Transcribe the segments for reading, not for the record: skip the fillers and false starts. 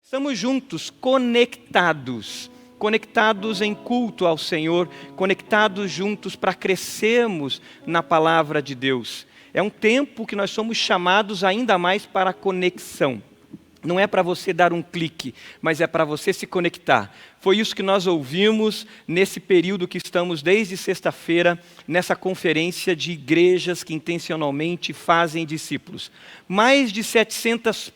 Estamos juntos, conectados em culto ao Senhor, conectados juntos para crescermos na palavra de Deus. É um tempo que nós somos chamados ainda mais para a conexão. Não é para você dar um clique, mas é para você se conectar. Foi isso que nós ouvimos nesse período que estamos desde sexta-feira, nessa conferência de igrejas que intencionalmente fazem discípulos. Mais de 700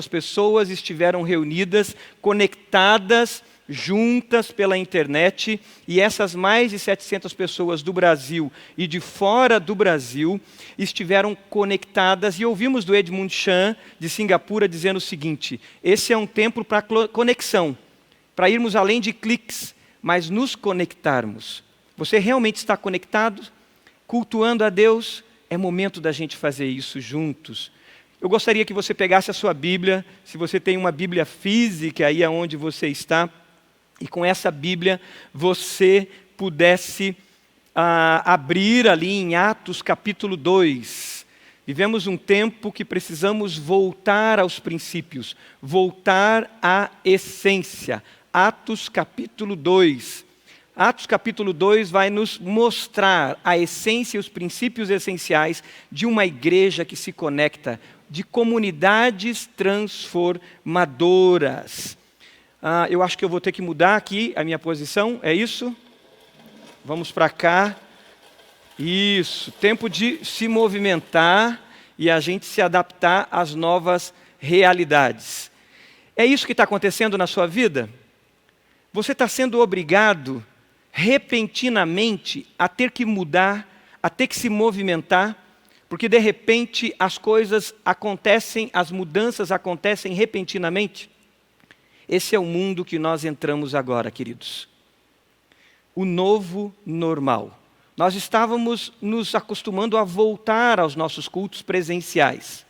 pessoas estiveram reunidas, conectadas, juntas pela internet, e essas mais de 700 pessoas do Brasil e de fora do Brasil estiveram conectadas, e ouvimos do Edmund Chan, de Singapura, dizendo o seguinte: esse é um tempo para conexão, para irmos além de cliques, mas nos conectarmos. Você realmente está conectado? Cultuando a Deus? É momento da gente fazer isso juntos. Eu gostaria que você pegasse a sua Bíblia, se você tem uma Bíblia física aí aonde você está, e com essa Bíblia você pudesse abrir ali em Atos capítulo 2. Vivemos um tempo que precisamos voltar aos princípios, voltar à essência. Atos capítulo 2. Atos capítulo 2 vai nos mostrar a essência e os princípios essenciais de uma igreja que se conecta, de comunidades transformadoras. Eu acho que eu vou ter que mudar aqui a minha posição, é isso? Vamos para cá. Isso, tempo de se movimentar e a gente se adaptar às novas realidades. É isso que está acontecendo na sua vida? Você está sendo obrigado, repentinamente, a ter que mudar, a ter que se movimentar, porque de repente as coisas acontecem, as mudanças acontecem repentinamente? Esse é o mundo que nós entramos agora, queridos. O novo normal. Nós estávamos nos acostumando a voltar aos nossos cultos presenciais.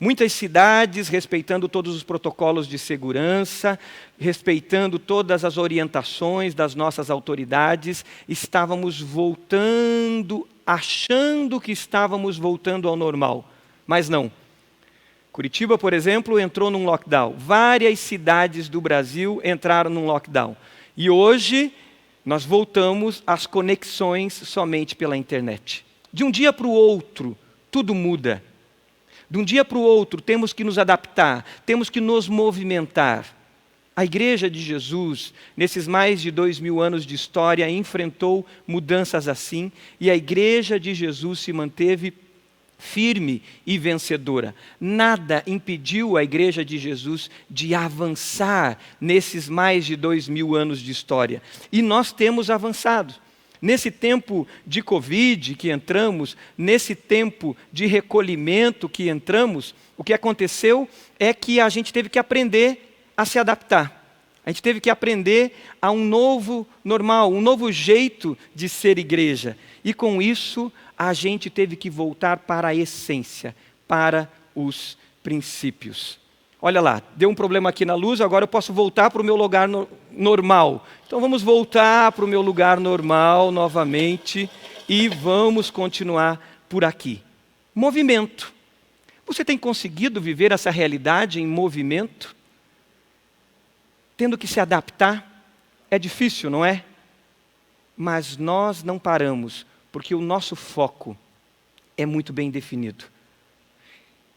Muitas cidades, respeitando todos os protocolos de segurança, respeitando todas as orientações das nossas autoridades, estávamos voltando, achando que estávamos voltando ao normal. Mas não. Curitiba, por exemplo, entrou num lockdown. Várias cidades do Brasil entraram num lockdown. E hoje, nós voltamos às conexões somente pela internet. De um dia para o outro, tudo muda. De um dia para o outro, temos que nos adaptar, temos que nos movimentar. A Igreja de Jesus, nesses mais de 2000 anos de história, enfrentou mudanças assim, e a Igreja de Jesus se manteve firme e vencedora. Nada impediu a Igreja de Jesus de avançar nesses mais de 2000 anos de história. E nós temos avançado. Nesse tempo de Covid que entramos, nesse tempo de recolhimento que entramos, o que aconteceu é que a gente teve que aprender a se adaptar. A gente teve que aprender a um novo normal, um novo jeito de ser igreja. E com isso, a gente teve que voltar para a essência, para os princípios. Olha lá, deu um problema aqui na luz, agora eu posso voltar para o meu lugar normal. Então vamos voltar para o meu lugar normal novamente e vamos continuar por aqui. Movimento. Você tem conseguido viver essa realidade em movimento? Tendo que se adaptar? É difícil, não é? Mas nós não paramos, porque o nosso foco é muito bem definido.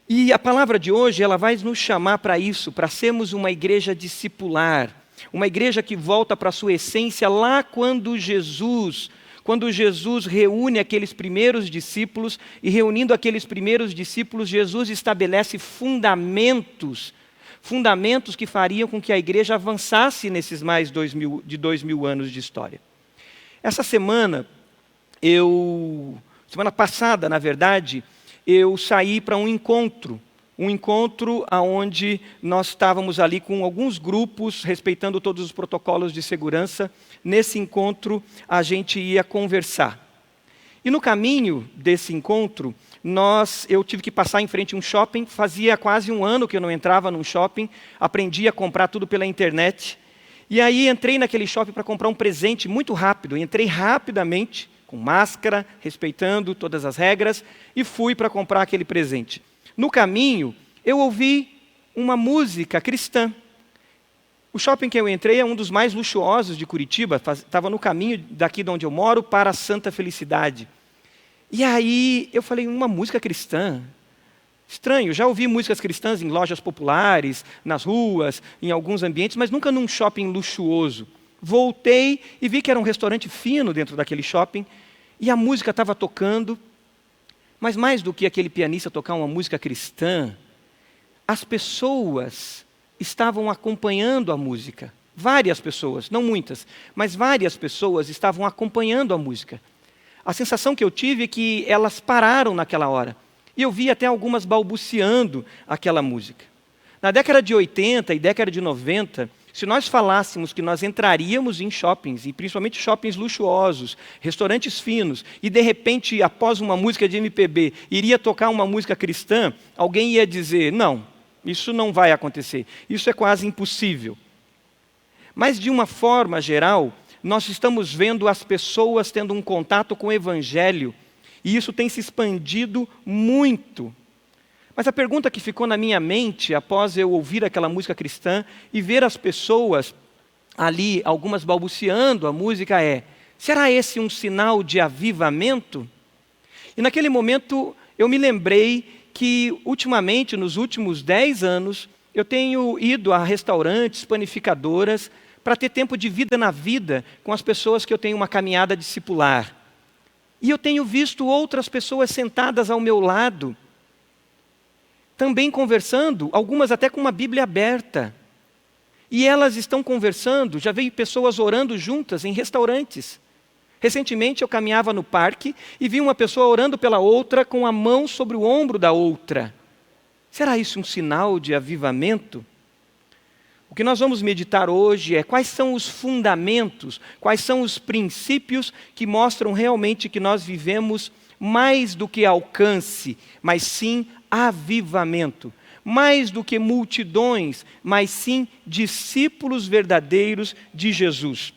E a palavra de hoje, ela vai nos chamar para isso, para sermos uma igreja discipular, uma igreja que volta para a sua essência lá quando Jesus reúne aqueles primeiros discípulos, e reunindo aqueles primeiros discípulos, Jesus estabelece fundamentos que fariam com que a igreja avançasse nesses mais de 2000 anos de história. Essa semana passada, na verdade, eu saí para um encontro onde nós estávamos ali com alguns grupos, respeitando todos os protocolos de segurança. Nesse encontro, a gente ia conversar. E no caminho desse encontro, eu tive que passar em frente a um shopping. Fazia quase um ano que eu não entrava num shopping, aprendi a comprar tudo pela internet. E aí entrei naquele shopping para comprar um presente muito rápido. Entrei rapidamente, com máscara, respeitando todas as regras, e fui para comprar aquele presente. No caminho, eu ouvi uma música cristã. O shopping que eu entrei é um dos mais luxuosos de Curitiba, estava no caminho daqui de onde eu moro para Santa Felicidade. E aí eu falei, uma música cristã? Estranho, já ouvi músicas cristãs em lojas populares, nas ruas, em alguns ambientes, mas nunca num shopping luxuoso. Voltei e vi que era um restaurante fino dentro daquele shopping, e a música estava tocando, mas mais do que aquele pianista tocar uma música cristã, as pessoas estavam acompanhando a música. Várias pessoas, não muitas, mas várias pessoas estavam acompanhando a música. A sensação que eu tive é que elas pararam naquela hora. E eu vi até algumas balbuciando aquela música. Na década de 80 e década de 90, se nós falássemos que nós entraríamos em shoppings, e principalmente shoppings luxuosos, restaurantes finos, e de repente, após uma música de MPB, iria tocar uma música cristã, alguém ia dizer, não, isso não vai acontecer, isso é quase impossível. Mas de uma forma geral, nós estamos vendo as pessoas tendo um contato com o Evangelho, e isso tem se expandido muito. Mas a pergunta que ficou na minha mente, após eu ouvir aquela música cristã e ver as pessoas ali, algumas balbuciando a música, é: será esse um sinal de avivamento? E naquele momento eu me lembrei que, ultimamente, nos últimos 10 anos, eu tenho ido a restaurantes, panificadoras, para ter tempo de vida na vida com as pessoas que eu tenho uma caminhada discipular. E eu tenho visto outras pessoas sentadas ao meu lado, também conversando, algumas até com uma Bíblia aberta. E elas estão conversando, já veio pessoas orando juntas em restaurantes. Recentemente eu caminhava no parque e vi uma pessoa orando pela outra com a mão sobre o ombro da outra. Será isso um sinal de avivamento? O que nós vamos meditar hoje é quais são os fundamentos, quais são os princípios que mostram realmente que nós vivemos mais do que alcance, mas sim avivamento. Mais do que multidões, mas sim discípulos verdadeiros de Jesus.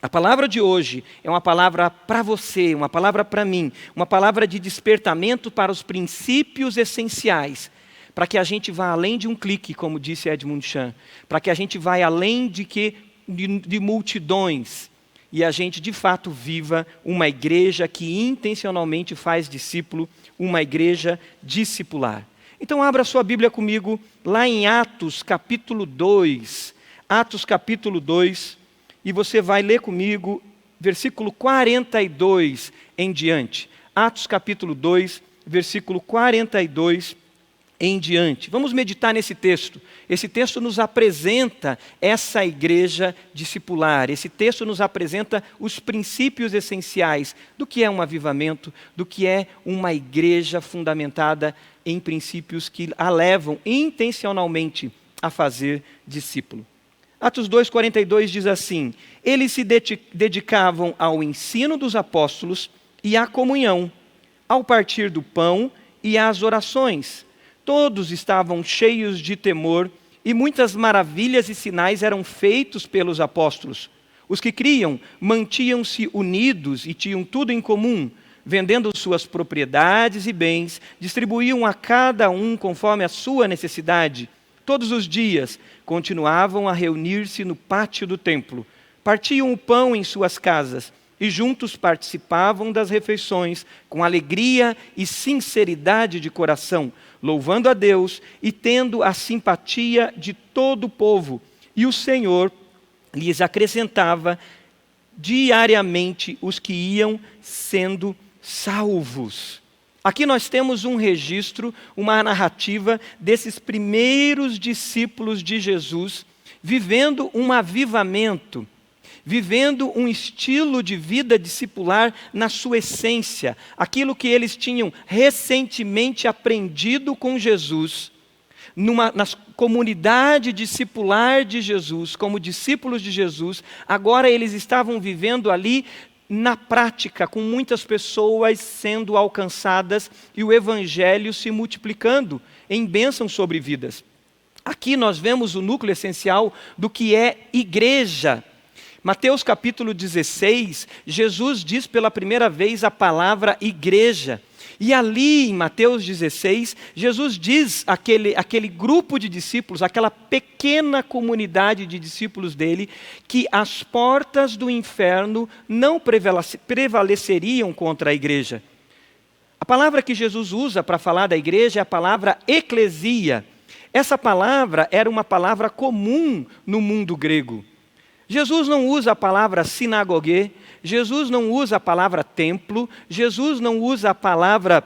A palavra de hoje é uma palavra para você, uma palavra para mim, uma palavra de despertamento para os princípios essenciais, para que a gente vá além de um clique, como disse Edmund Chan, para que a gente vá além de multidões, e a gente de fato viva uma igreja que intencionalmente faz discípulo, uma igreja discipular. Então abra sua Bíblia comigo lá em Atos capítulo 2, Atos capítulo 2, e você vai ler comigo versículo 42 em diante. Atos capítulo 2, versículo 42 em diante. Vamos meditar nesse texto. Esse texto nos apresenta essa igreja discipular. Esse texto nos apresenta os princípios essenciais do que é um avivamento, do que é uma igreja fundamentada em princípios que a levam intencionalmente a fazer discípulo. Atos 2,42 diz assim: eles se dedicavam ao ensino dos apóstolos e à comunhão, ao partir do pão e às orações. Todos estavam cheios de temor e muitas maravilhas e sinais eram feitos pelos apóstolos. Os que criam mantinham-se unidos e tinham tudo em comum, vendendo suas propriedades e bens, distribuíam a cada um conforme a sua necessidade. Todos os dias continuavam a reunir-se no pátio do templo, partiam o pão em suas casas e juntos participavam das refeições com alegria e sinceridade de coração, louvando a Deus e tendo a simpatia de todo o povo. E o Senhor lhes acrescentava diariamente os que iam sendo salvos. Aqui nós temos um registro, uma narrativa desses primeiros discípulos de Jesus, vivendo um avivamento, vivendo um estilo de vida discipular na sua essência, aquilo que eles tinham recentemente aprendido com Jesus, na comunidade discipular de Jesus, como discípulos de Jesus, agora eles estavam vivendo ali na prática, com muitas pessoas sendo alcançadas e o evangelho se multiplicando em bênção sobre vidas. Aqui nós vemos o núcleo essencial do que é igreja. Mateus capítulo 16, Jesus diz pela primeira vez a palavra igreja. E ali em Mateus 16, Jesus diz àquele grupo de discípulos, aquela pequena comunidade de discípulos dele, que as portas do inferno não prevaleceriam contra a igreja. A palavra que Jesus usa para falar da igreja é a palavra eclesia. Essa palavra era uma palavra comum no mundo grego. Jesus não usa a palavra sinagogue, Jesus não usa a palavra templo, Jesus não usa a palavra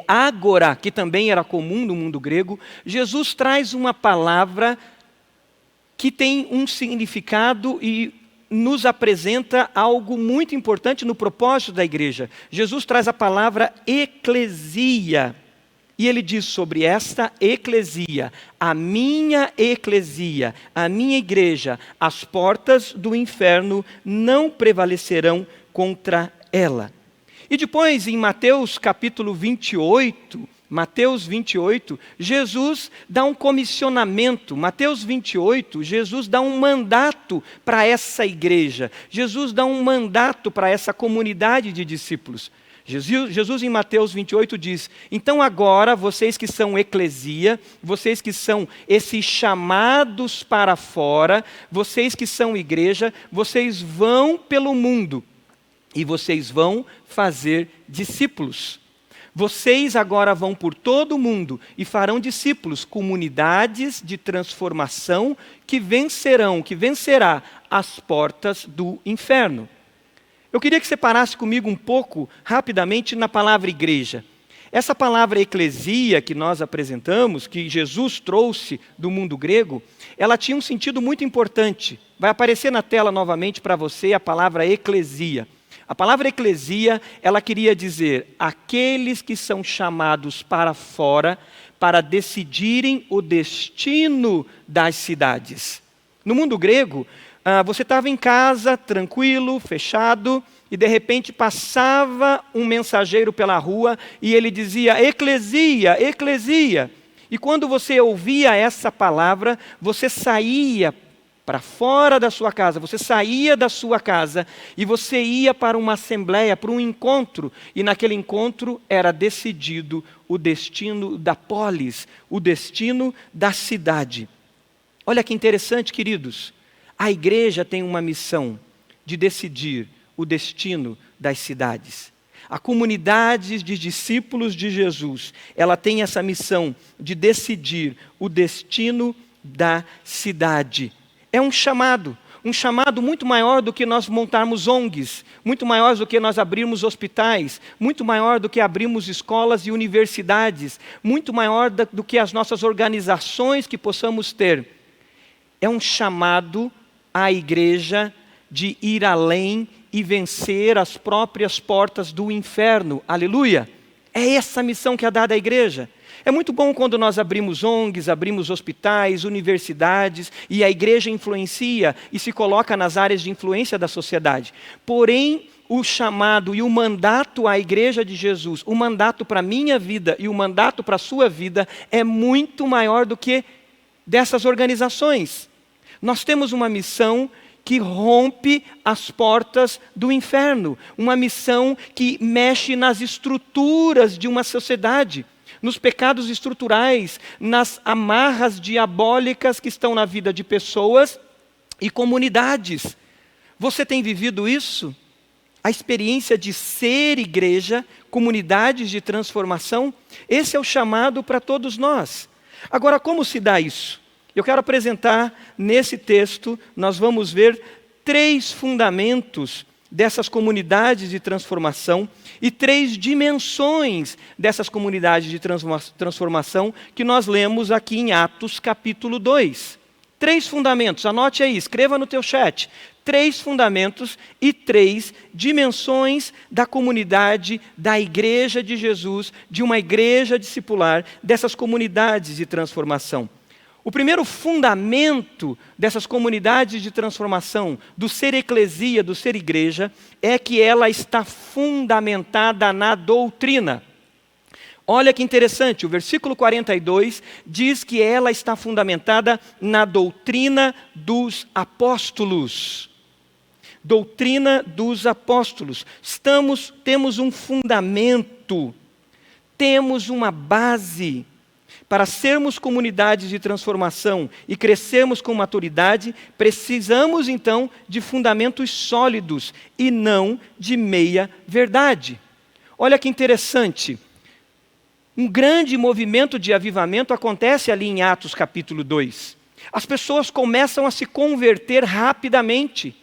ágora, que também era comum no mundo grego. Jesus traz uma palavra que tem um significado e nos apresenta algo muito importante no propósito da igreja. Jesus traz a palavra eclesia. E ele diz sobre esta eclesia, a minha igreja, as portas do inferno não prevalecerão contra ela. E depois, em Mateus capítulo 28, Jesus dá um comissionamento. Mateus 28, Jesus dá um mandato para essa igreja. Jesus dá um mandato para essa comunidade de discípulos. Jesus em Mateus 28 diz: então agora vocês que são eclesia, vocês que são esses chamados para fora, vocês que são igreja, vocês vão pelo mundo e vocês vão fazer discípulos. Vocês agora vão por todo o mundo e farão discípulos, comunidades de transformação que vencerá as portas do inferno. Eu queria que você parasse comigo um pouco, rapidamente, na palavra igreja. Essa palavra eclesia que nós apresentamos, que Jesus trouxe do mundo grego, ela tinha um sentido muito importante. Vai aparecer na tela novamente para você a palavra eclesia. A palavra eclesia, ela queria dizer aqueles que são chamados para fora para decidirem o destino das cidades. No mundo grego, você estava em casa, tranquilo, fechado, e de repente passava um mensageiro pela rua e ele dizia: eclesia, eclesia. E quando você ouvia essa palavra, você saía para fora da sua casa, você saía da sua casa e você ia para uma assembleia, para um encontro, e naquele encontro era decidido o destino da polis, o destino da cidade. Olha que interessante, queridos. A igreja tem uma missão de decidir o destino das cidades. A comunidade de discípulos de Jesus, ela tem essa missão de decidir o destino da cidade. É um chamado muito maior do que nós montarmos ONGs, muito maior do que nós abrirmos hospitais, muito maior do que abrirmos escolas e universidades, muito maior do que as nossas organizações que possamos ter. É um chamado à igreja de ir além e vencer as próprias portas do inferno. Aleluia! É essa a missão que é dada à igreja. É muito bom quando nós abrimos ONGs, abrimos hospitais, universidades, e a igreja influencia e se coloca nas áreas de influência da sociedade. Porém, o chamado e o mandato à igreja de Jesus, o mandato para a minha vida e o mandato para a sua vida é muito maior do que dessas organizações. Nós temos uma missão que rompe as portas do inferno, uma missão que mexe nas estruturas de uma sociedade, nos pecados estruturais, nas amarras diabólicas que estão na vida de pessoas e comunidades. Você tem vivido isso? A experiência de ser igreja, comunidades de transformação? Esse é o chamado para todos nós. Agora, como se dá isso? Eu quero apresentar nesse texto, nós vamos ver 3 fundamentos dessas comunidades de transformação e 3 dimensões dessas comunidades de transformação que nós lemos aqui em Atos capítulo 2. 3 fundamentos, anote aí, escreva no teu chat. 3 fundamentos e 3 dimensões da comunidade, da igreja de Jesus, de uma igreja discipular, dessas comunidades de transformação. O primeiro fundamento dessas comunidades de transformação, do ser eclesia, do ser igreja, é que ela está fundamentada na doutrina. Olha que interessante, o versículo 42 diz que ela está fundamentada na doutrina dos apóstolos. Doutrina dos apóstolos. Temos um fundamento temos uma base. Para sermos comunidades de transformação e crescermos com maturidade, precisamos então de fundamentos sólidos e não de meia verdade. Olha que interessante. Um grande movimento de avivamento acontece ali em Atos capítulo 2. As pessoas começam a se converter rapidamente.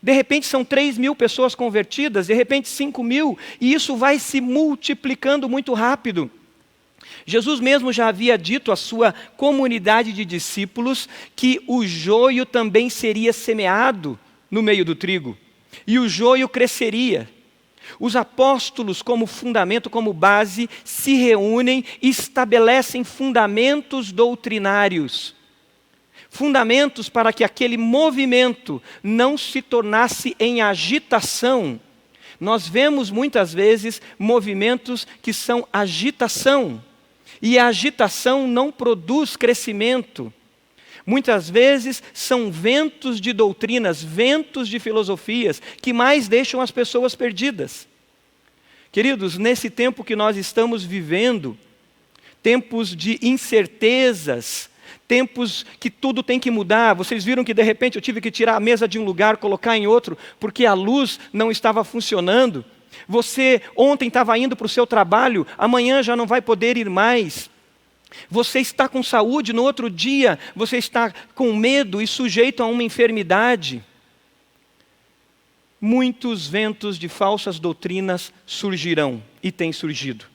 De repente são 3.000 pessoas convertidas, de repente 5.000, e isso vai se multiplicando muito rápido. Jesus mesmo já havia dito à sua comunidade de discípulos que o joio também seria semeado no meio do trigo, e o joio cresceria. Os apóstolos, como fundamento, como base, se reúnem e estabelecem fundamentos doutrinários. Fundamentos para que aquele movimento não se tornasse em agitação. Nós vemos muitas vezes movimentos que são agitação. E a agitação não produz crescimento. Muitas vezes são ventos de doutrinas, ventos de filosofias, que mais deixam as pessoas perdidas. Queridos, nesse tempo que nós estamos vivendo, tempos de incertezas, tempos que tudo tem que mudar. Vocês viram que de repente eu tive que tirar a mesa de um lugar, colocar em outro, porque a luz não estava funcionando. Você ontem estava indo para o seu trabalho, amanhã já não vai poder ir mais. Você está com saúde, no outro dia você está com medo e sujeito a uma enfermidade. Muitos ventos de falsas doutrinas surgirão e têm surgido.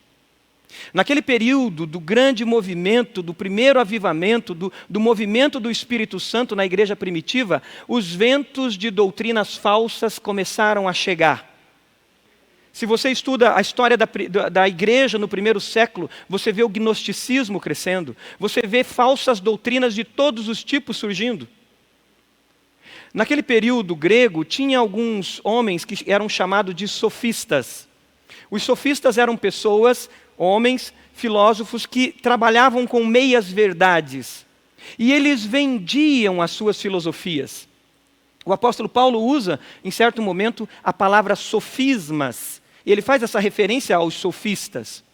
Naquele período do grande movimento, do primeiro avivamento, do movimento do Espírito Santo na igreja primitiva, os ventos de doutrinas falsas começaram a chegar. Se você estuda a história da igreja no primeiro século, você vê o gnosticismo crescendo, você vê falsas doutrinas de todos os tipos surgindo. Naquele período grego, tinha alguns homens que eram chamados de sofistas. Os sofistas eram pessoas, homens, filósofos que trabalhavam com meias verdades. E eles vendiam as suas filosofias. O apóstolo Paulo usa, em certo momento, a palavra sofismas. E ele faz essa referência aos sofistas.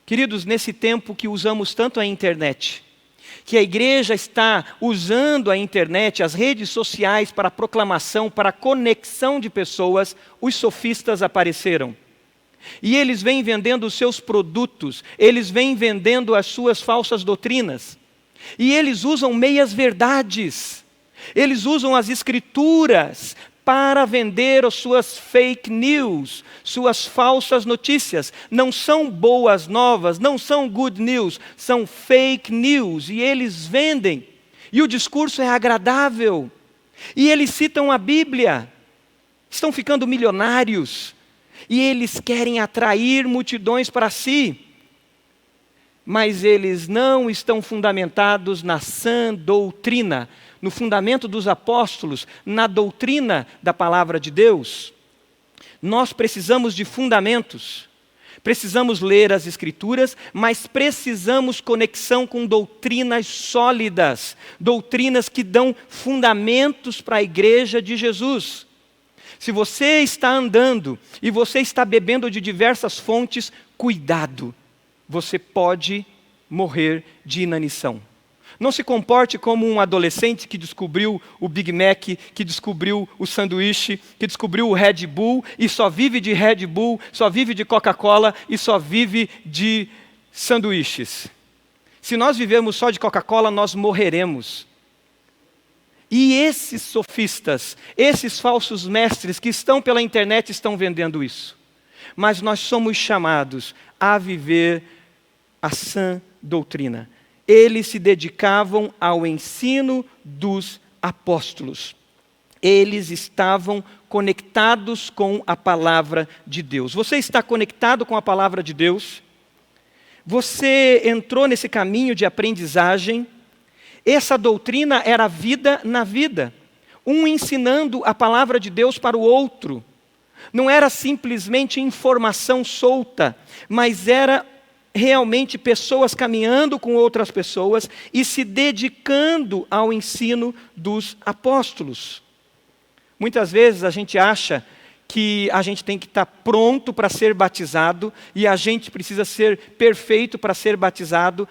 Queridos, nesse tempo que usamos tanto a internet, que a igreja está usando a internet, as redes sociais para proclamação, para conexão de pessoas, os sofistas apareceram. E eles vêm vendendo os seus produtos, eles vêm vendendo as suas falsas doutrinas. E eles usam meias verdades, eles usam as escrituras para vender as suas fake news, suas falsas notícias. Não são boas novas, não são good news, são fake news. E eles vendem. E o discurso é agradável. E eles citam a Bíblia. Estão ficando milionários. E eles querem atrair multidões para si. Mas eles não estão fundamentados na sã doutrina, no fundamento dos apóstolos, na doutrina da palavra de Deus. Nós precisamos de fundamentos. Precisamos ler as Escrituras, mas precisamos conexão com doutrinas sólidas, doutrinas que dão fundamentos para a igreja de Jesus. Se você está andando e você está bebendo de diversas fontes, cuidado, você pode morrer de inanição. Não se comporte como um adolescente que descobriu o Big Mac, que descobriu o sanduíche, que descobriu o Red Bull e só vive de Red Bull, só vive de Coca-Cola e só vive de sanduíches. Se nós vivemos só de Coca-Cola, nós morreremos. E esses sofistas, esses falsos mestres que estão pela internet estão vendendo isso. Mas nós somos chamados a viver a sã doutrina. Eles se dedicavam ao ensino dos apóstolos. Eles estavam conectados com a palavra de Deus. Você está conectado com a palavra de Deus? Você entrou nesse caminho de aprendizagem? Essa doutrina era vida na vida. Um ensinando a palavra de Deus para o outro. Não era simplesmente informação solta, mas era realmente pessoas caminhando com outras pessoas e se dedicando ao ensino dos apóstolos. Muitas vezes a gente acha que a gente tem que estar pronto para ser batizado e a gente precisa ser perfeito para ser batizado,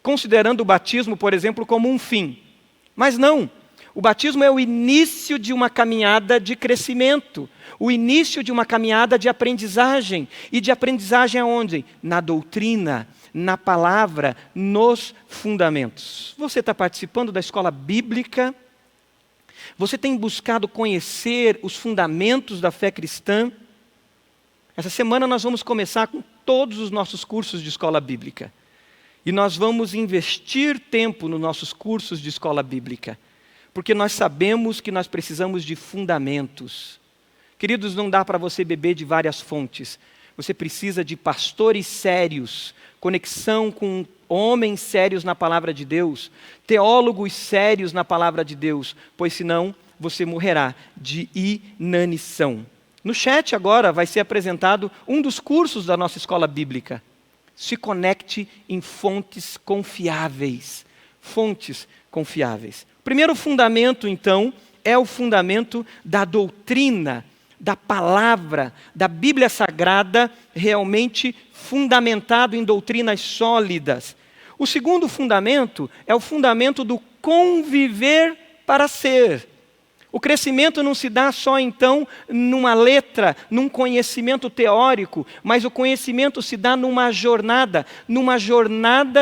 considerando o batismo, por exemplo, como um fim. Mas não. O batismo é o início de uma caminhada de crescimento, o início de uma caminhada de aprendizagem. E de aprendizagem aonde? Na doutrina, na palavra, nos fundamentos. Você está participando da escola bíblica? Você tem buscado conhecer os fundamentos da fé cristã? Essa semana nós vamos começar com todos os nossos cursos de escola bíblica. E nós vamos investir tempo nos nossos cursos de escola bíblica. Porque nós sabemos que nós precisamos de fundamentos. Queridos, não dá para você beber de várias fontes. Você precisa de pastores sérios, conexão com homens sérios na palavra de Deus, teólogos sérios na palavra de Deus, pois senão você morrerá de inanição. No chat agora vai ser apresentado um dos cursos da nossa escola bíblica. Se conecte em fontes confiáveis. Fontes confiáveis. O primeiro fundamento, então, é o fundamento da doutrina, da palavra, da Bíblia Sagrada, realmente fundamentado em doutrinas sólidas. O segundo fundamento é o fundamento do conviver para ser. O crescimento não se dá só, então, numa letra, num conhecimento teórico, mas o conhecimento se dá numa jornada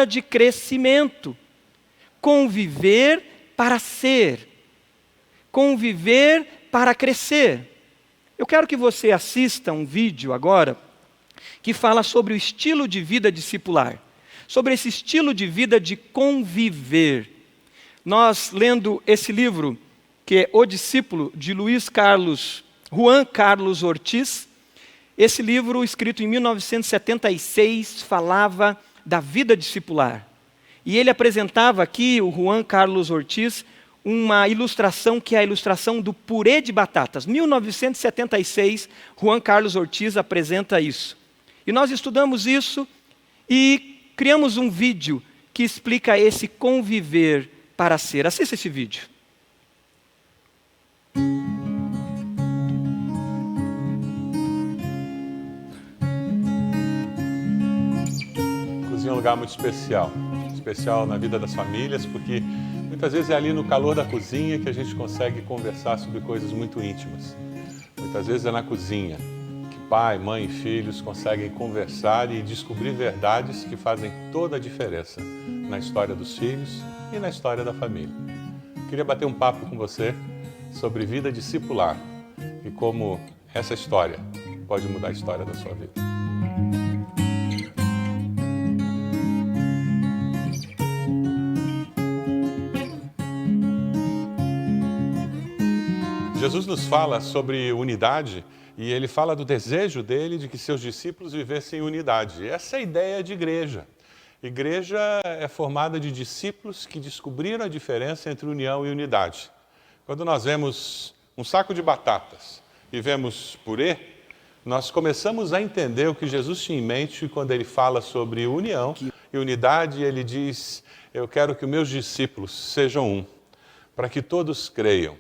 de crescimento. Conviver para ser. Conviver para crescer. Eu quero que você assista um vídeo agora que fala sobre o estilo de vida discipular, sobre esse estilo de vida de conviver. Nós, lendo esse livro, que é O Discípulo, de Juan Carlos Ortiz, esse livro, escrito em 1976, falava da vida discipular. E ele apresentava aqui, o Juan Carlos Ortiz, uma ilustração que é a ilustração do purê de batatas. 1976, Juan Carlos Ortiz apresenta isso. E nós estudamos isso e criamos um vídeo que explica esse conviver para ser. Assista esse vídeo. Cozinha é um lugar muito especial. Especial na vida das famílias, porque muitas vezes é ali no calor da cozinha que a gente consegue conversar sobre coisas muito íntimas. Muitas vezes é na cozinha que pai, mãe e filhos conseguem conversar e descobrir verdades que fazem toda a diferença na história dos filhos e na história da família. Queria bater um papo com você sobre vida discipular e como essa história pode mudar a história da sua vida. Jesus nos fala sobre unidade e ele fala do desejo dele de que seus discípulos vivessem em unidade. Essa é a ideia de igreja. Igreja é formada de discípulos que descobriram a diferença entre união e unidade. Quando nós vemos um saco de batatas e vemos purê, nós começamos a entender o que Jesus tinha em mente quando ele fala sobre união e unidade. Ele diz, eu quero que os meus discípulos sejam um, para que todos creiam.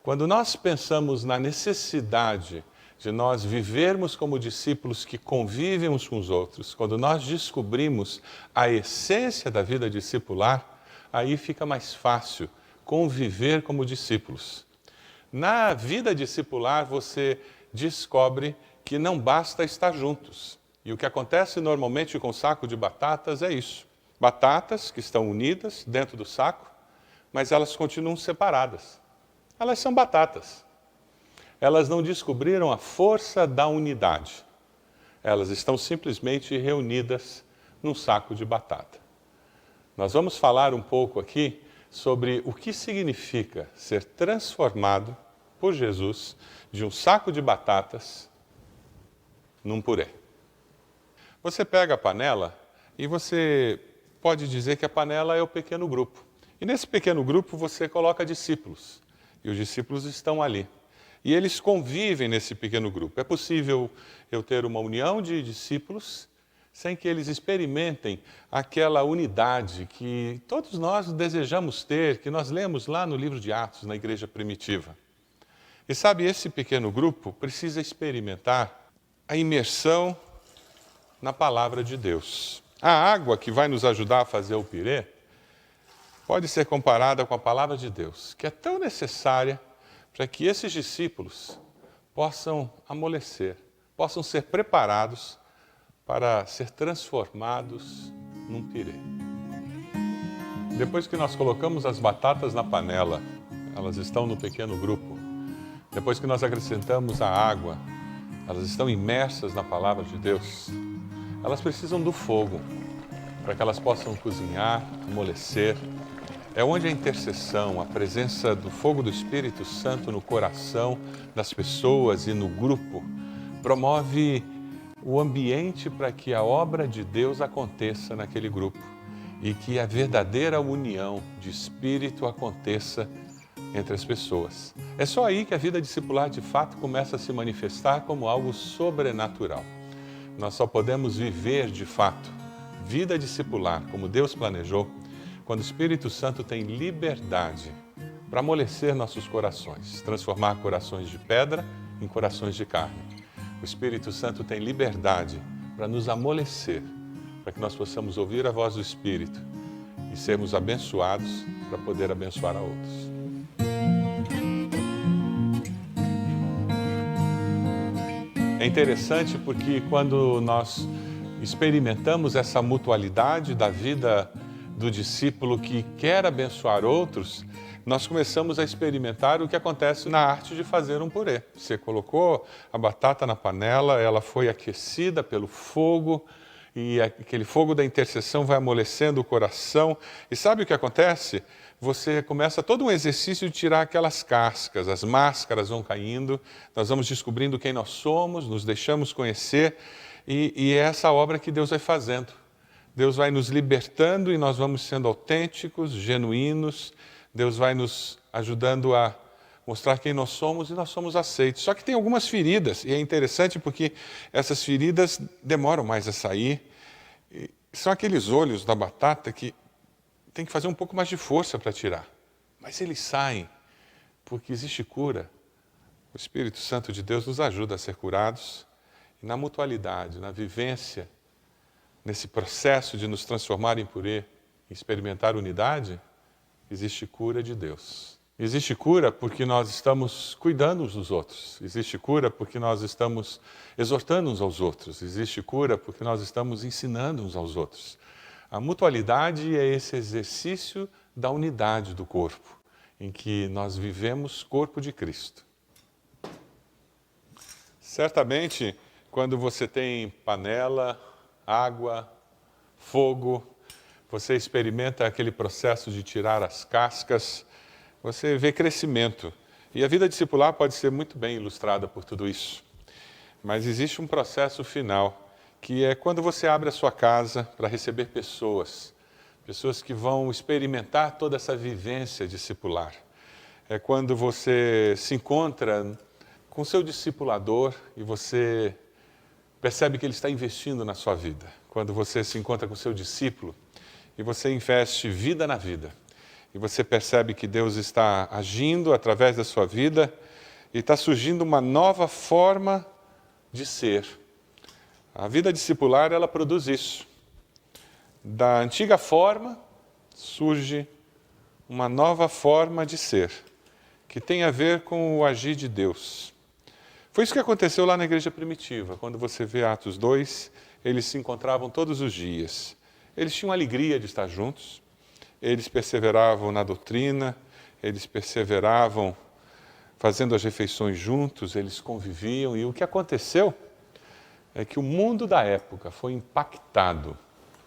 Quando nós pensamos na necessidade de nós vivermos como discípulos que convivem uns com os outros, quando nós descobrimos a essência da vida discipular, aí fica mais fácil conviver como discípulos. Na vida discipular, você descobre que não basta estar juntos. E o que acontece normalmente com o saco de batatas é isso. Batatas que estão unidas dentro do saco, mas elas continuam separadas. Elas são batatas. Elas não descobriram a força da unidade. Elas estão simplesmente reunidas num saco de batata. Nós vamos falar um pouco aqui sobre o que significa ser transformado por Jesus de um saco de batatas num purê. Você pega a panela e você pode dizer que a panela é o pequeno grupo. E nesse pequeno grupo você coloca discípulos. E os discípulos estão ali. E eles convivem nesse pequeno grupo. É possível eu ter uma união de discípulos sem que eles experimentem aquela unidade que todos nós desejamos ter, que nós lemos lá no livro de Atos, na igreja primitiva. E sabe, esse pequeno grupo precisa experimentar a imersão na palavra de Deus. A água que vai nos ajudar a fazer o pirê pode ser comparada com a palavra de Deus, que é tão necessária para que esses discípulos possam amolecer, possam ser preparados para ser transformados num pirê. Depois que nós colocamos as batatas na panela, elas estão no pequeno grupo. Depois que nós acrescentamos a água, elas estão imersas na palavra de Deus. Elas precisam do fogo para que elas possam cozinhar, amolecer. É onde a intercessão, a presença do fogo do Espírito Santo no coração das pessoas e no grupo promove o ambiente para que a obra de Deus aconteça naquele grupo e que a verdadeira união de espírito aconteça entre as pessoas. É só aí que a vida discipular de fato começa a se manifestar como algo sobrenatural. Nós só podemos viver de fato vida discipular como Deus planejou quando o Espírito Santo tem liberdade para amolecer nossos corações, transformar corações de pedra em corações de carne. O Espírito Santo tem liberdade para nos amolecer, para que nós possamos ouvir a voz do Espírito e sermos abençoados para poder abençoar a outros. É interessante porque quando nós experimentamos essa mutualidade da vida do discípulo que quer abençoar outros, nós começamos a experimentar o que acontece na arte de fazer um purê. Você colocou a batata na panela, ela foi aquecida pelo fogo, e aquele fogo da intercessão vai amolecendo o coração. E sabe o que acontece? Você começa todo um exercício de tirar aquelas cascas, as máscaras vão caindo, nós vamos descobrindo quem nós somos, nos deixamos conhecer, e é essa obra que Deus vai fazendo. Deus vai nos libertando e nós vamos sendo autênticos, genuínos. Deus vai nos ajudando a mostrar quem nós somos e nós somos aceitos. Só que tem algumas feridas, e é interessante porque essas feridas demoram mais a sair. São aqueles olhos da batata que tem que fazer um pouco mais de força para tirar. Mas eles saem, porque existe cura. O Espírito Santo de Deus nos ajuda a ser curados. E na mutualidade, na vivência, nesse processo de nos transformar em purê, experimentar unidade, existe cura de Deus. Existe cura porque nós estamos cuidando uns dos outros. Existe cura porque nós estamos exortando uns aos outros. Existe cura porque nós estamos ensinando uns aos outros. A mutualidade é esse exercício da unidade do corpo, em que nós vivemos corpo de Cristo. Certamente, quando você tem panela, água, fogo, você experimenta aquele processo de tirar as cascas, você vê crescimento. E a vida discipular pode ser muito bem ilustrada por tudo isso. Mas existe um processo final, que é quando você abre a sua casa para receber pessoas que vão experimentar toda essa vivência discipular. É quando você se encontra com seu discipulador e você percebe que ele está investindo na sua vida. Quando você se encontra com seu discípulo e você investe vida na vida. E você percebe que Deus está agindo através da sua vida e está surgindo uma nova forma de ser. A vida discipular, ela produz isso. Da antiga forma, surge uma nova forma de ser, que tem a ver com o agir de Deus. Foi isso que aconteceu lá na igreja primitiva. Quando você vê Atos 2, eles se encontravam todos os dias. Eles tinham alegria de estar juntos, eles perseveravam na doutrina, eles perseveravam fazendo as refeições juntos, eles conviviam. E o que aconteceu é que o mundo da época foi impactado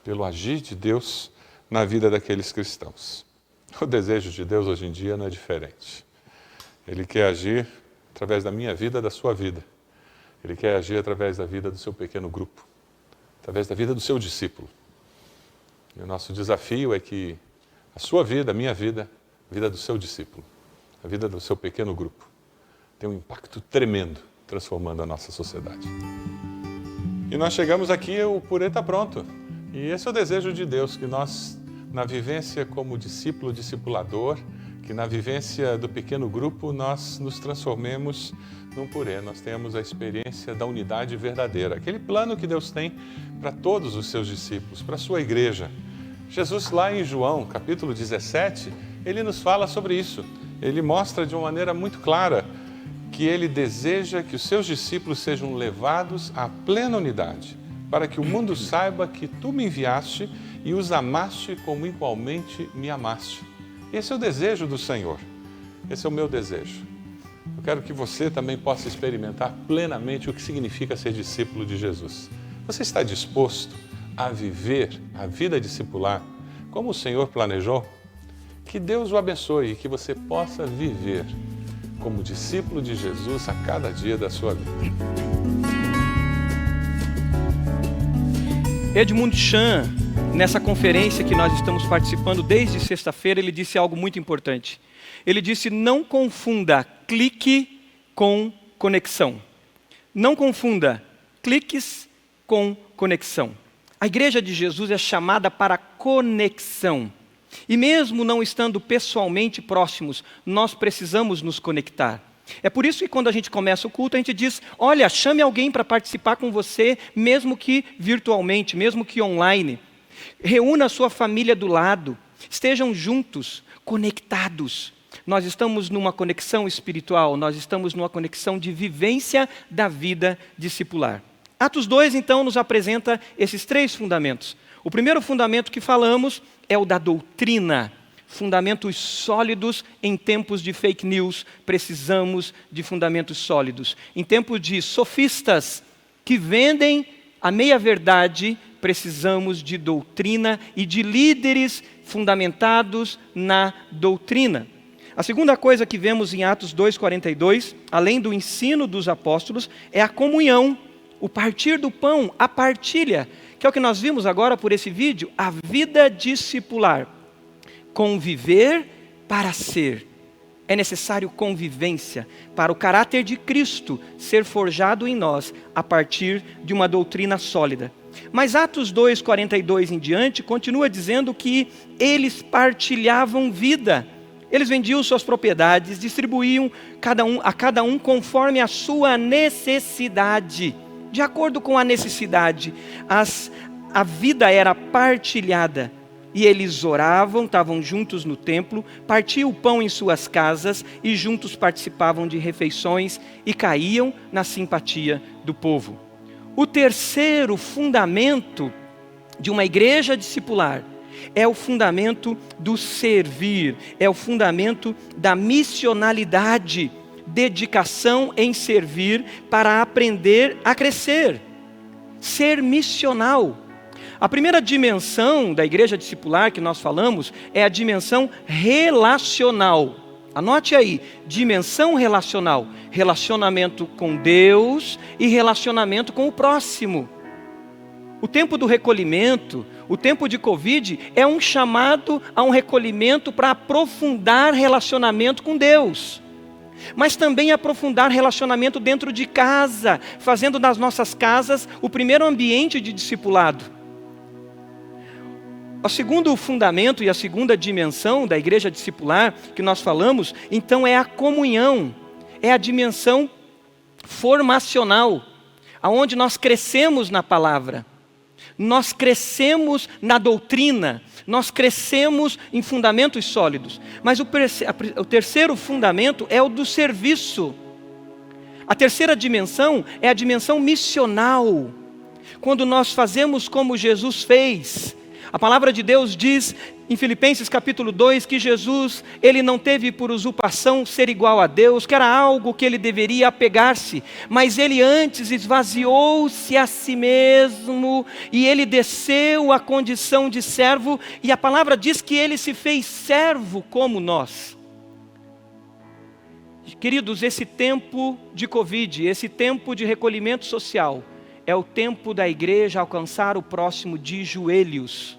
pelo agir de Deus na vida daqueles cristãos. O desejo de Deus hoje em dia não é diferente. Ele quer agir através da minha vida, da sua vida. Ele quer agir através da vida do seu pequeno grupo, através da vida do seu discípulo. E o nosso desafio é que a sua vida, a minha vida, a vida do seu discípulo, a vida do seu pequeno grupo, tem um impacto tremendo, transformando a nossa sociedade. E nós chegamos aqui, o purê está pronto. E esse é o desejo de Deus, que nós na vivência como discípulo, discipulador, que na vivência do pequeno grupo nós nos transformemos num purê, nós tenhamos a experiência da unidade verdadeira, aquele plano que Deus tem para todos os seus discípulos, para a sua igreja. Jesus lá em João, capítulo 17, ele nos fala sobre isso. Ele mostra de uma maneira muito clara que ele deseja que os seus discípulos sejam levados à plena unidade, para que o mundo saiba que tu me enviaste e os amaste como igualmente me amaste. Esse é o desejo do Senhor. Esse é o meu desejo. Eu quero que você também possa experimentar plenamente o que significa ser discípulo de Jesus. Você está disposto a viver a vida discipular como o Senhor planejou? Que Deus o abençoe e que você possa viver como discípulo de Jesus a cada dia da sua vida. Edmund Chan, nessa conferência que nós estamos participando desde sexta-feira, ele disse algo muito importante. Ele disse: não confunda clique com conexão. Não confunda cliques com conexão. A igreja de Jesus é chamada para conexão. E mesmo não estando pessoalmente próximos, nós precisamos nos conectar. É por isso que quando a gente começa o culto, a gente diz: olha, chame alguém para participar com você, mesmo que virtualmente, mesmo que online. Reúna a sua família do lado, estejam juntos, conectados. Nós estamos numa conexão espiritual, nós estamos numa conexão de vivência da vida discipular. Atos 2, então, nos apresenta esses 3 fundamentos. O primeiro fundamento que falamos é o da doutrina. Fundamentos sólidos em tempos de fake news. Precisamos de fundamentos sólidos. Em tempos de sofistas que vendem a meia-verdade, precisamos de doutrina e de líderes fundamentados na doutrina. A segunda coisa que vemos em Atos 2:42, além do ensino dos apóstolos, é a comunhão, o partir do pão, a partilha, que é o que nós vimos agora por esse vídeo, a vida discipular. Conviver para ser. É necessário convivência para o caráter de Cristo ser forjado em nós a partir de uma doutrina sólida. Mas Atos 2:42 em diante continua dizendo que eles partilhavam vida. Eles vendiam suas propriedades, distribuíam a cada um conforme a sua necessidade. De acordo com a necessidade, a vida era partilhada. E eles oravam, estavam juntos no templo, partiam o pão em suas casas e juntos participavam de refeições e caíam na simpatia do povo. O terceiro fundamento de uma igreja discipular é o fundamento do servir, é o fundamento da missionalidade, dedicação em servir para aprender a crescer, ser missional. A primeira dimensão da igreja discipular que nós falamos é a dimensão relacional. Anote aí, dimensão relacional, relacionamento com Deus e relacionamento com o próximo. O tempo do recolhimento, o tempo de Covid, é um chamado a um recolhimento para aprofundar relacionamento com Deus. Mas também aprofundar relacionamento dentro de casa, fazendo das nossas casas o primeiro ambiente de discipulado. O segundo fundamento e a segunda dimensão da igreja discipular que nós falamos, então, é a comunhão, é a dimensão formacional, aonde nós crescemos na palavra, nós crescemos na doutrina, nós crescemos em fundamentos sólidos. Mas o terceiro fundamento é o do serviço. A terceira dimensão é a dimensão missional, quando nós fazemos como Jesus fez. A palavra de Deus diz em Filipenses capítulo 2 que Jesus, ele não teve por usurpação ser igual a Deus, que era algo que ele deveria apegar-se, mas ele antes esvaziou-se a si mesmo e ele desceu à condição de servo, e a palavra diz que ele se fez servo como nós. Queridos, esse tempo de Covid, esse tempo de recolhimento social, é o tempo da igreja alcançar o próximo de joelhos.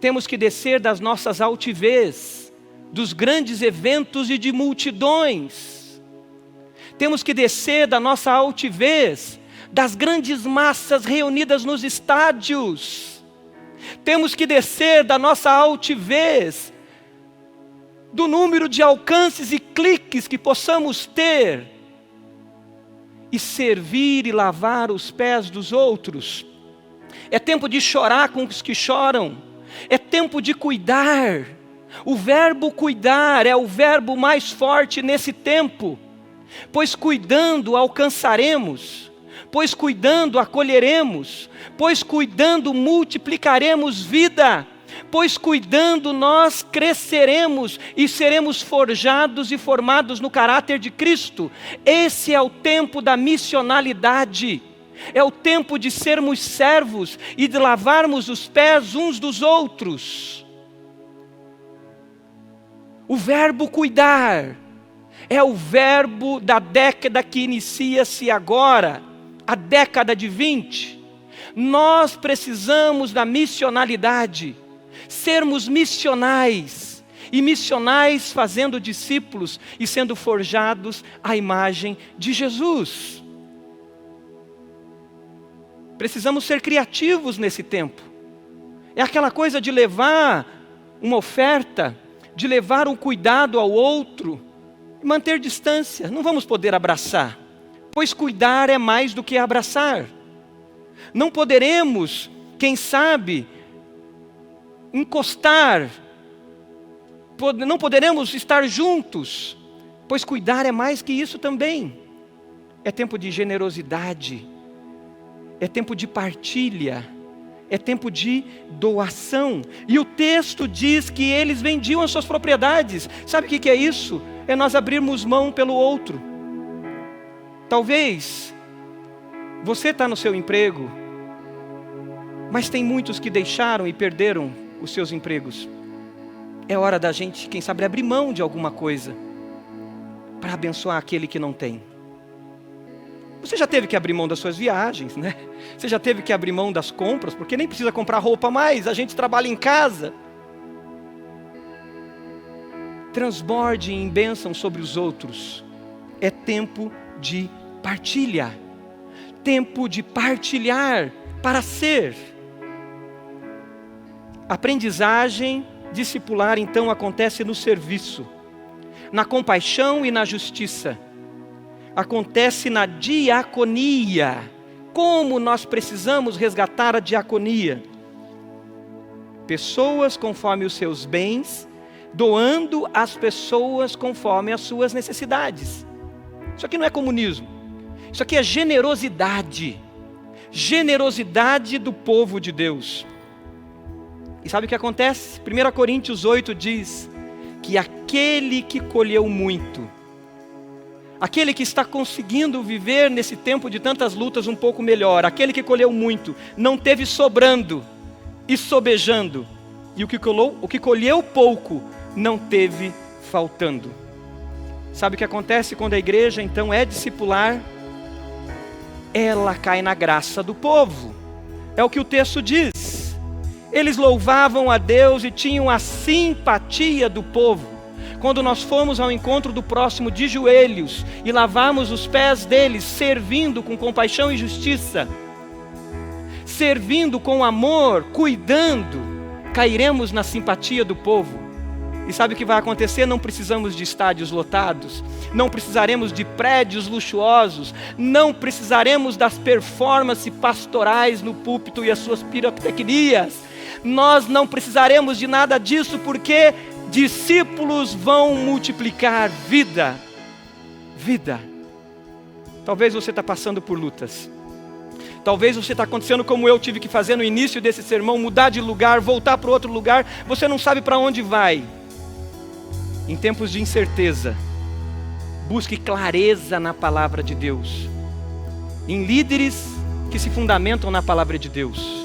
Temos que descer das nossas altivez, dos grandes eventos e de multidões. Temos que descer da nossa altivez, das grandes massas reunidas nos estádios. Temos que descer da nossa altivez, do número de alcances e cliques que possamos ter, e servir e lavar os pés dos outros. É tempo de chorar com os que choram. É tempo de cuidar. O verbo cuidar é o verbo mais forte nesse tempo. Pois cuidando alcançaremos. Pois cuidando acolheremos. Pois cuidando multiplicaremos vida. Pois cuidando nós cresceremos e seremos forjados e formados no caráter de Cristo. Esse é o tempo da missionalidade. É o tempo de sermos servos e de lavarmos os pés uns dos outros. O verbo cuidar é o verbo da década que inicia-se agora, a década de 20. Nós precisamos da missionalidade. Sermos missionais, e missionais fazendo discípulos e sendo forjados à imagem de Jesus. Precisamos ser criativos nesse tempo. É aquela coisa de levar uma oferta, de levar um cuidado ao outro, e manter distância. Não vamos poder abraçar, pois cuidar é mais do que abraçar. Não poderemos, quem sabe, encostar, não poderemos estar juntos, pois cuidar é mais que isso também. É tempo de generosidade, é tempo de partilha, é tempo de doação. E o texto diz que eles vendiam as suas propriedades. Sabe o que é isso? É nós abrirmos mão pelo outro. Talvez você está no seu emprego, mas tem muitos que deixaram e perderam os seus empregos. É hora da gente, quem sabe, abrir mão de alguma coisa para abençoar aquele que não tem. Você já teve que abrir mão das suas viagens, né? Você já teve que abrir mão das compras, porque nem precisa comprar roupa mais, a gente trabalha em casa. Transborde em bênção sobre os outros. É tempo de partilha. Tempo de partilhar para ser. Aprendizagem discipular, então, acontece no serviço, na compaixão e na justiça. Acontece na diaconia. Como nós precisamos resgatar a diaconia? Pessoas conforme os seus bens, doando às pessoas conforme as suas necessidades. Isso aqui não é comunismo. Isso aqui é generosidade. Generosidade do povo de Deus. E sabe o que acontece? 1 Coríntios 8 diz que aquele que colheu muito, aquele que está conseguindo viver nesse tempo de tantas lutas um pouco melhor, aquele que colheu muito, não teve sobrando e sobejando, e o que colheu pouco, não teve faltando. Sabe o que acontece quando a igreja então é discipular? Ela cai na graça do povo. É o que o texto diz. Eles louvavam a Deus e tinham a simpatia do povo. Quando nós fomos ao encontro do próximo de joelhos e lavamos os pés deles, servindo com compaixão e justiça, servindo com amor, cuidando, cairemos na simpatia do povo. E sabe o que vai acontecer? Não precisamos de estádios lotados, não precisaremos de prédios luxuosos, não precisaremos das performances pastorais no púlpito e as suas pirotecnias. Nós não precisaremos de nada disso, porque discípulos vão multiplicar vida. Vida. Talvez você está passando por lutas. Talvez você está acontecendo como eu tive que fazer no início desse sermão, mudar de lugar, voltar para outro lugar. Você não sabe para onde vai. Em tempos de incerteza, busque clareza na palavra de Deus. Em líderes que se fundamentam na palavra de Deus.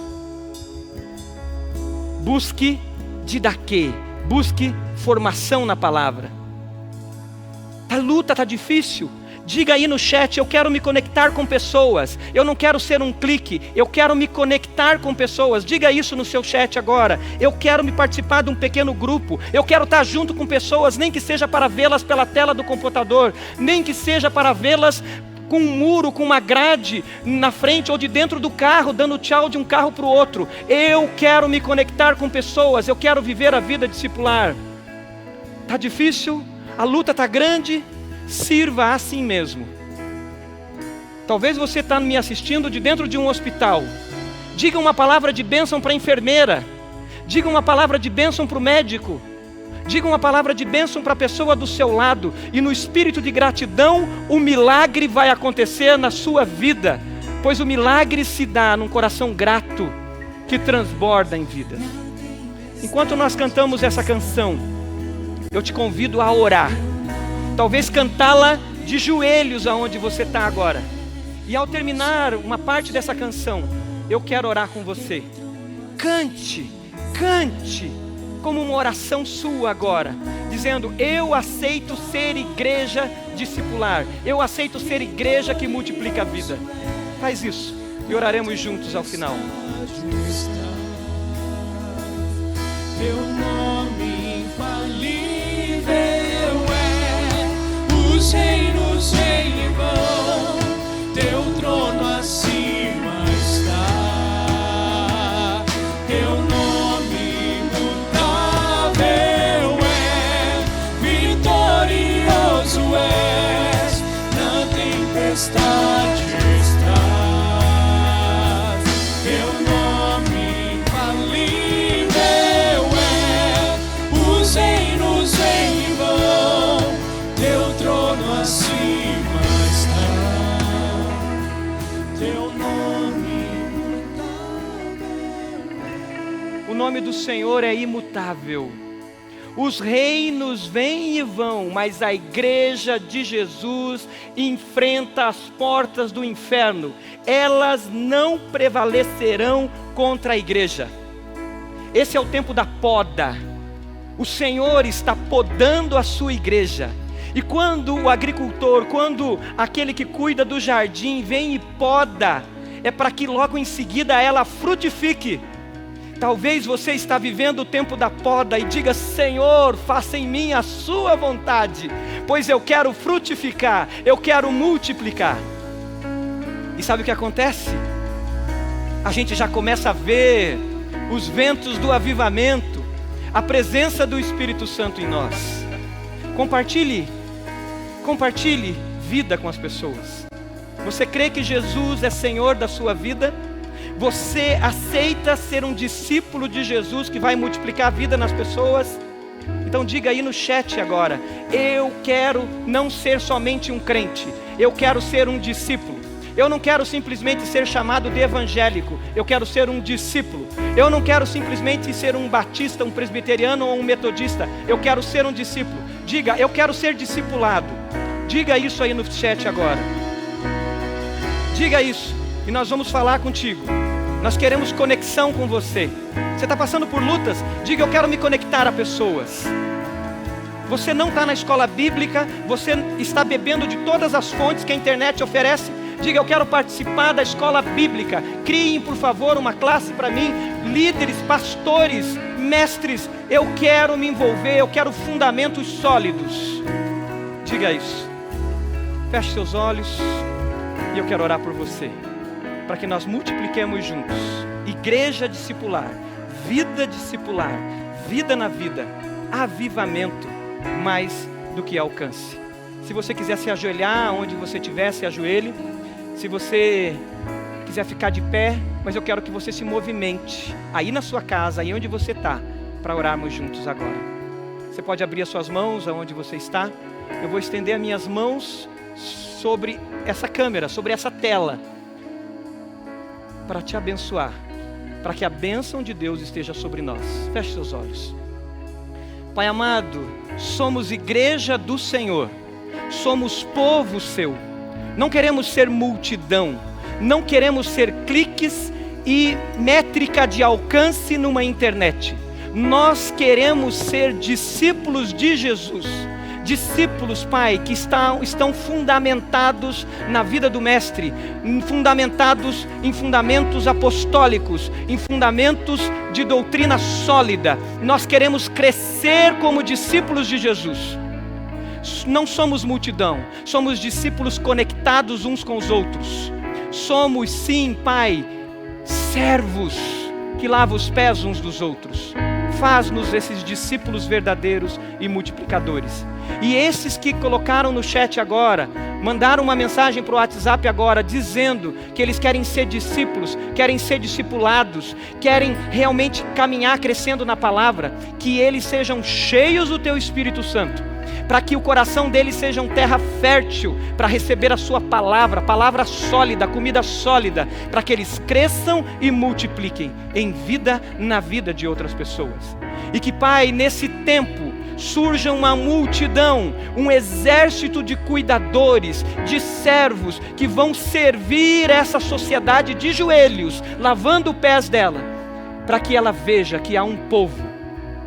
Busque didaquê, busque formação na palavra. A luta está difícil. Diga aí no chat: eu quero me conectar com pessoas. Eu não quero ser um clique, eu quero me conectar com pessoas. Diga isso no seu chat agora. Eu quero me participar de um pequeno grupo. Eu quero estar junto com pessoas, nem que seja para vê-las pela tela do computador, nem que seja para vê-las com um muro, com uma grade na frente ou de dentro do carro, dando tchau de um carro para o outro. Eu quero me conectar com pessoas, eu quero viver a vida discipular. Está difícil? A luta está grande? Sirva assim mesmo. Talvez você está me assistindo de dentro de um hospital. Diga uma palavra de bênção para a enfermeira. Diga uma palavra de bênção para o médico. Diga uma palavra de bênção para a pessoa do seu lado. E no espírito de gratidão, o milagre vai acontecer na sua vida. Pois o milagre se dá num coração grato que transborda em vida. Enquanto nós cantamos essa canção, eu te convido a orar. Talvez cantá-la de joelhos aonde você está agora. E ao terminar uma parte dessa canção, eu quero orar com você. Cante, cante como uma oração sua agora, dizendo: eu aceito ser igreja discipular. Eu aceito ser igreja que multiplica a vida. Faz isso e oraremos juntos ao final. Teu nome infalível é, os reinos vêm e vão, teu trono acima está. Teu nome imutável é, vitorioso és, na tempestade estás. Teu nome infalível é, os reinos vêm e vão, teu trono acima está. Teu nome imutável. O nome do Senhor é imutável. Os reinos vêm e vão, mas a igreja de Jesus enfrenta as portas do inferno. Elas não prevalecerão contra a igreja. Esse é o tempo da poda. O Senhor está podando a sua igreja. E quando o agricultor, quando aquele que cuida do jardim vem e poda, é para que logo em seguida ela frutifique. Talvez você está vivendo o tempo da poda e diga: Senhor, faça em mim a sua vontade, pois eu quero frutificar, eu quero multiplicar. E sabe o que acontece? A gente já começa a ver os ventos do avivamento, a presença do Espírito Santo em nós. Compartilhe vida com as pessoas. Você crê que Jesus é Senhor da sua vida? Você aceita ser um discípulo de Jesus que vai multiplicar a vida nas pessoas? Então diga aí no chat agora: eu quero não ser somente um crente, eu quero ser um discípulo. Eu não quero simplesmente ser chamado de evangélico, eu quero ser um discípulo. Eu não quero simplesmente ser um batista, um presbiteriano ou um metodista, eu quero ser um discípulo. Diga: eu quero ser discipulado. Diga isso aí no chat agora. Diga isso e nós vamos falar contigo. Nós queremos conexão com você. Você está passando por lutas? Diga: eu quero me conectar a pessoas. Você não está na escola bíblica, você está bebendo de todas as fontes que a internet oferece? Diga: eu quero participar da escola bíblica. Criem, por favor, uma classe para mim. Líderes, pastores, mestres, eu quero me envolver, eu quero fundamentos sólidos. Diga isso. Feche seus olhos e eu quero orar por você, para que nós multipliquemos juntos. Igreja discipular, vida na vida, avivamento mais do que alcance. Se você quiser se ajoelhar onde você estiver, se ajoelhe. Se você quiser ficar de pé, mas eu quero que você se movimente aí na sua casa, aí onde você está, para orarmos juntos agora. Você pode abrir as suas mãos aonde você está. Eu vou estender as minhas mãos sobre essa câmera, sobre essa tela, para te abençoar, para que a bênção de Deus esteja sobre nós. Feche seus olhos. Pai amado, somos igreja do Senhor, somos povo seu. Não queremos ser multidão, não queremos ser cliques e métrica de alcance numa internet. Nós queremos ser discípulos de Jesus. Discípulos, Pai, que estão fundamentados na vida do Mestre, fundamentados em fundamentos apostólicos, em fundamentos de doutrina sólida. Nós queremos crescer como discípulos de Jesus. não somos multidão, somos discípulos conectados uns com os outros. Somos, sim, Pai, servos que lavam os pés uns dos outros. Faz-nos esses discípulos verdadeiros e multiplicadores. E esses que colocaram no chat agora, mandaram uma mensagem para o WhatsApp agora, dizendo que eles querem ser discípulos, querem ser discipulados, querem realmente caminhar crescendo na palavra, que eles sejam cheios do Teu Espírito Santo, para que o coração deles seja terra fértil, para receber a sua palavra, palavra sólida, comida sólida, para que eles cresçam e multipliquem em vida, na vida de outras pessoas. E que, Pai, nesse tempo, surja uma multidão, um exército de cuidadores, de servos, que vão servir essa sociedade de joelhos, lavando os pés dela, para que ela veja que há um povo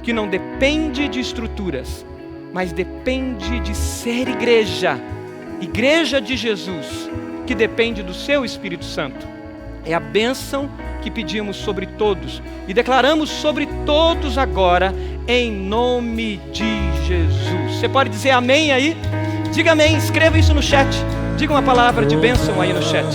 que não depende de estruturas, mas depende de ser igreja, igreja de Jesus, que depende do seu Espírito Santo. É a bênção que pedimos sobre todos e declaramos sobre todos agora, em nome de Jesus. Você pode dizer amém aí? Diga amém, escreva isso no chat. Diga uma palavra de bênção aí no chat.